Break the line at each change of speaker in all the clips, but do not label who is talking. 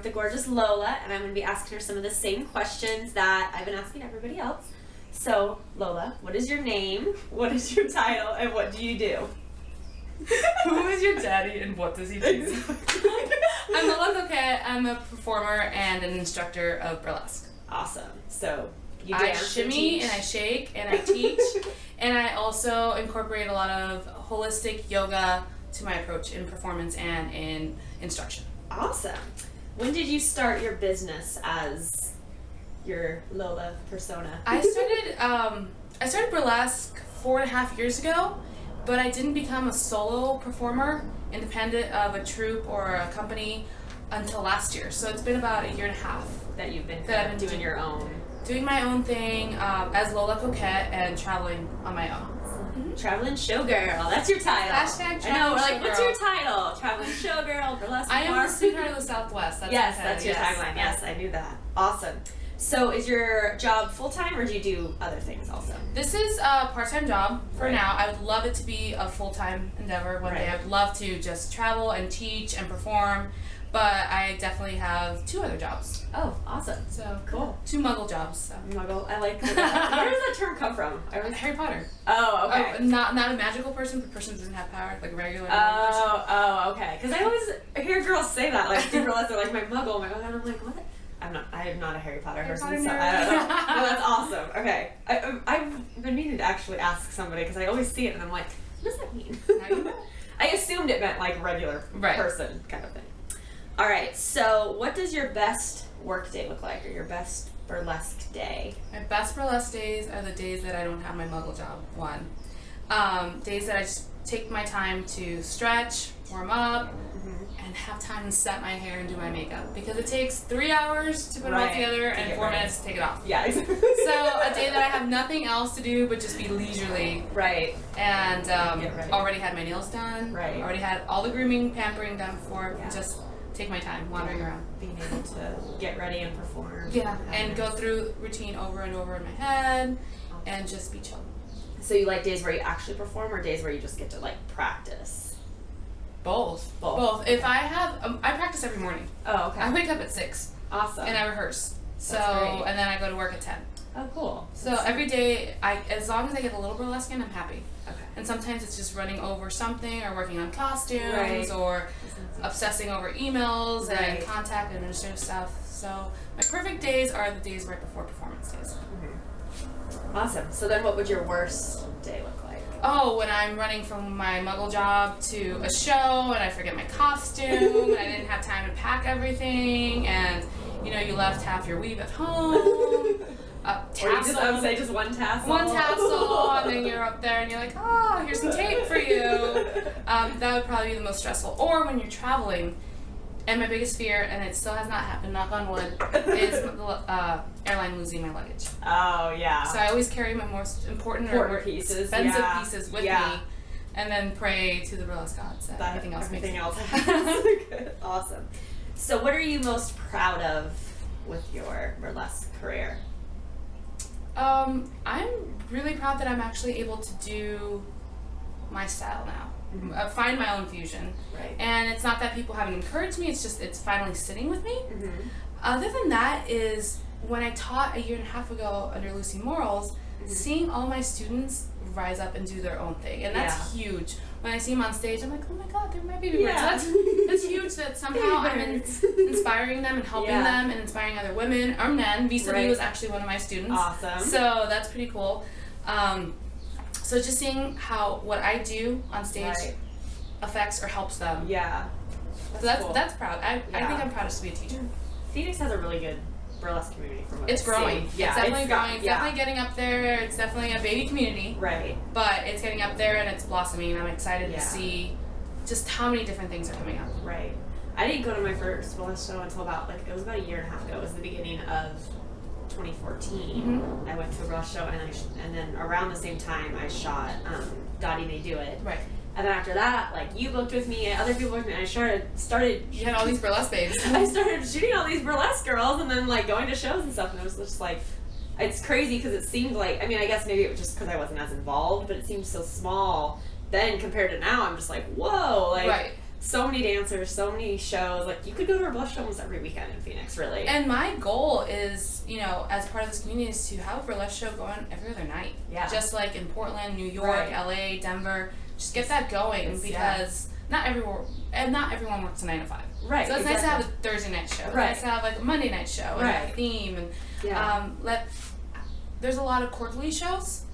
the gorgeous Lola, and I'm going to be asking her some of the same questions that I've been asking everybody else. So, Lola, what is your name? What is your title? And what do you do?
Who is your daddy and what does he do? I'm Lola Coquette. I'm a performer and an instructor of burlesque.
Awesome. So, you
I
dance
shimmy and I shake and I teach, and I also incorporate a lot of holistic yoga to my approach in performance and in instruction.
Awesome. When did you start your business as your Lola persona?
I started burlesque 4.5 years ago, but I didn't become a solo performer, independent of a troupe or a company, until last year. So it's been about 1.5 years
that you've been
doing
your own.
Doing my own thing as Lola Coquette and traveling on my own.
Traveling showgirl. That's your title.
Hashtag
I know. We're like,
showgirl.
what's your title? Traveling showgirl, burlesque.
I am the sweetheart of the Southwest. That's
yes,
my
that's your
title.
tagline. Yes, I knew that. Awesome. So, is your job full time, or do you do other things also?
This is a part-time job for
Right.
now. I would love it to be a full-time endeavor one day. I would love to just travel and teach and perform, but I definitely have 2 other jobs.
Oh, awesome.
So
Cool.
2 muggle jobs. So.
Muggle. I like that. Where does that term come from?
Harry Potter.
Oh, okay.
Oh, not a magical person, but a person who doesn't have power, like a regular person.
Oh, okay. Because I always hear girls say that, like, do burlesque, they're like, my muggle, and I'm like, what? I am not a Harry Potter person,
Potter
so
nerd.
I don't know. Well, that's awesome. Okay. I've been meaning to actually ask somebody, because I always see it, and I'm like, what does that mean?
Now you know.
I assumed it meant, like, regular
Right.
person kind of thing. All right, so what does your best work day look like, or your best burlesque day?
My best burlesque days are the days that I don't have my muggle job. Days that I just take my time to stretch, warm up, and have time to set my hair and do my makeup, because it takes 3 hours to put it all
Right,
together
to
and
get
4
ready.
minutes to take it off.
Yeah, exactly.
So a day that I have nothing else to do but just be leisurely,
Right.
and
Get ready.
already had my nails done,
Right.
already had all the grooming, pampering done before,
Yeah.
just take my time wandering around.
Being able to get ready and perform.
Yeah, and go through routine over and over in my head, and just be chill.
So you like days where you actually perform, or days where you just get to, like, practice?
Both.
Both.
If I have, I practice every morning.
Oh, okay.
I wake up at 6
Awesome.
and I rehearse. So,
That's great.
and then I go to work at 10.
Oh, cool.
So every day, as long as I get a little burlesque in, I'm happy.
Okay.
And sometimes it's just running over something, or working on costumes,
Right.
or obsessing over emails
Right.
and contact and administrative stuff. So my perfect days are the days right before performance days.
Awesome. So then what would your worst day look like?
Oh, when I'm running from my muggle job to a show and I forget my costume and I didn't have time to pack everything, and you left half your weave at home. Tassel.
I would say just one tassel.
One tassel, and then you're up there and you're like, oh, here's some tape for you. That would probably be the most stressful. Or when you're traveling, and my biggest fear, and it still has not happened, knock on wood, is the airline losing my luggage.
Oh, yeah.
So I always carry my most important or more
pieces,
expensive
yeah.
pieces with
Yeah.
me, and then pray to the burlesque gods that everything else makes
happens. Good. Awesome. So what are you most proud of with your burlesque career?
I'm really proud that I'm actually able to do my style now. Find my own fusion.
Right.
And it's not that people haven't encouraged me, it's just it's finally sitting with me. Other than that is when I taught 1.5 years ago under Lucy Morals, seeing all my students rise up and do their own thing. And that's huge. When I see them on stage, I'm like, oh my god, they're my baby birds.
Yeah.
That's huge that somehow I'm inspiring them and helping them and inspiring other women or men. Vis-a-vis was actually one of my students.
Awesome.
So that's pretty cool. So just seeing how what I do on stage affects or helps them.
Yeah.
That's
cool.
That's proud. I think I'm proudest to be a teacher.
Phoenix has a really good burlesque community from what
It's
I've
growing.
seen. Yeah,
it's definitely growing. It's
yeah.
definitely getting up there. It's definitely a baby community.
Right.
But it's getting up there and it's blossoming, and I'm excited
Yeah.
to see just how many different things are coming up.
Right. I didn't go to my first burlesque show until about, it was about 1.5 years ago. It was the beginning of 2014. I went to a burlesque show, and then around the same time I shot Dottie May Do It.
Right.
And then after that, like, you booked with me, and other people booked me, and I started
You had all these burlesque babes.
I started shooting all these burlesque girls, and then, like, going to shows and stuff, and it was just, like, it's crazy, because it seemed like, I mean, I guess maybe it was just because I wasn't as involved, but it seemed so small then compared to now. I'm just like, whoa, like,
Right.
so many dancers, so many shows. Like, you could go to a burlesque show almost every weekend in Phoenix, really.
And my goal is, you know, as part of this community, is to have a burlesque show going every other night.
Yeah.
Just like in Portland, New York,
Right.
LA, Denver. Just get that going because not everyone works a 9 to 5.
Right.
So it's nice to have a Thursday night show. It's nice to have like a Monday night show and have a theme and there's a lot of quarterly shows.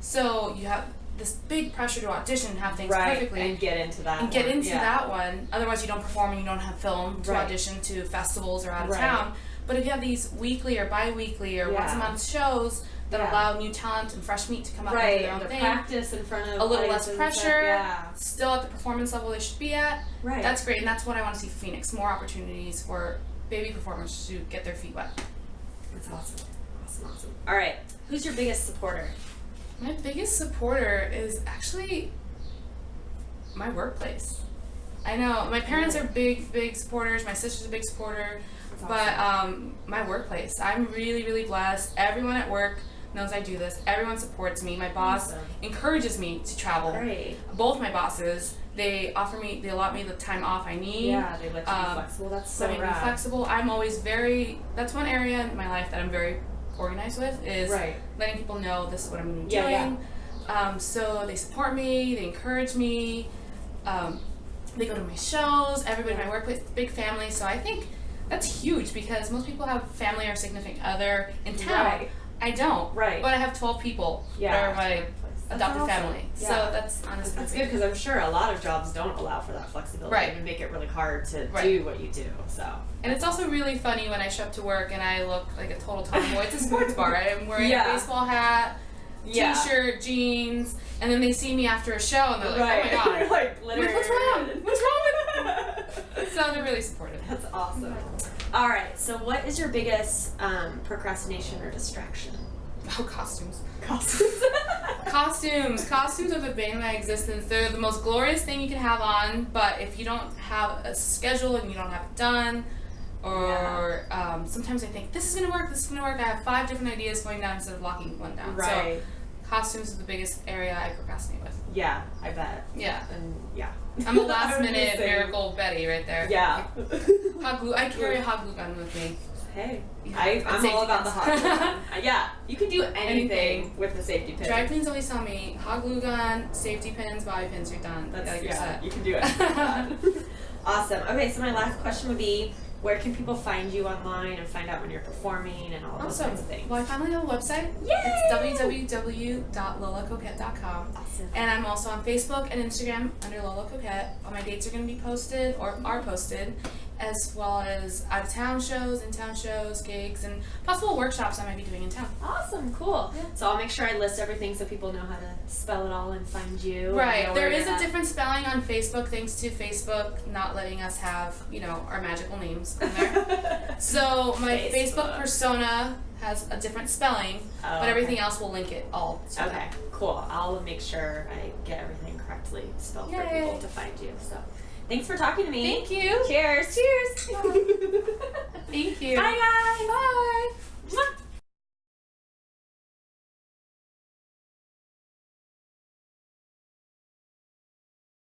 So you have this big pressure to audition and have things perfectly
and get into that
that one. Otherwise you don't perform and you don't have film to audition to festivals or out of town. But if you have these weekly or bi-weekly or once a month shows that allow new talent and fresh meat to come up and do their own thing,
practice in front of
a little less pressure, still at the performance level they should be at. That's great, and that's what I want to see for Phoenix. More opportunities for baby performers to get their feet wet.
That's awesome. Awesome. All right, who's your biggest supporter?
My biggest supporter is actually my workplace. I know my parents are big supporters. My sister's a big supporter, but my workplace. I'm really blessed. Everyone at work knows I do this. Everyone supports me. My boss encourages me to travel. Both my bosses, they allot me the time off I need.
Yeah, they let you be flexible. That's so rad.
Let me be flexible. I'm always that's one area in my life that I'm very organized with, is letting people know this is what I'm going to be doing. So they support me, they encourage me, they go to my shows, everybody in my workplace, big family. So I think that's huge because most people have family or significant other in town. I don't. But I have 12 people that are my adopted family. So that's honestly
that's good because I'm sure a lot of jobs don't allow for that flexibility and make it really hard to do what you do. So.
And it's also really funny when I show up to work and I look like a total tomboy. It's a sports bar. I'm wearing a baseball hat, t-shirt, jeans, and then they see me after a show and they're like, oh my god.
You're like,
what's wrong? What's wrong with So they're really supportive.
That's awesome. All right, so what is your biggest procrastination or distraction?
Oh, costumes.
Costumes.
Costumes are the bane of my existence. They're the most glorious thing you can have on, but if you don't have a schedule and you don't have it done, or sometimes I think, this is going to work, I have 5 different ideas going down instead of locking one down. So costumes is the biggest area I procrastinate with.
Yeah, I bet.
Yeah.
And
I'm a last minute miracle Betty right there.
Yeah.
Hot glue. I carry a hot glue gun with me.
Hey, I'm all about the hot glue gun. Yeah, you can do anything with the safety pin.
Drag queens always tell me, hot glue gun, safety pins, bobby pins, you're done. You're set.
You can do it. Awesome. Okay, so my last question would be, where can people find you online and find out when you're performing and all those kinds of things?
Well, I finally have a website.
Yay!
It's www.lolacoquette.com.
Awesome.
And I'm also on Facebook and Instagram under Lola Coquette. All my dates are going to be posted or are posted, as well as out-of-town shows, in-town shows, gigs, and possible workshops I might be doing in town.
Awesome, cool. Yeah. So I'll make sure I list everything so people know how to spell it all and find you.
Right. There is a different spelling on Facebook thanks to Facebook not letting us have, our magical names in there. So my Facebook persona has a different spelling, but everything else will link it all to
Okay, cool. I'll make sure I get everything correctly spelled for people to find you. So thanks for talking to me.
Thank you.
Cheers.
Thank you.
Bye, guys.
Bye.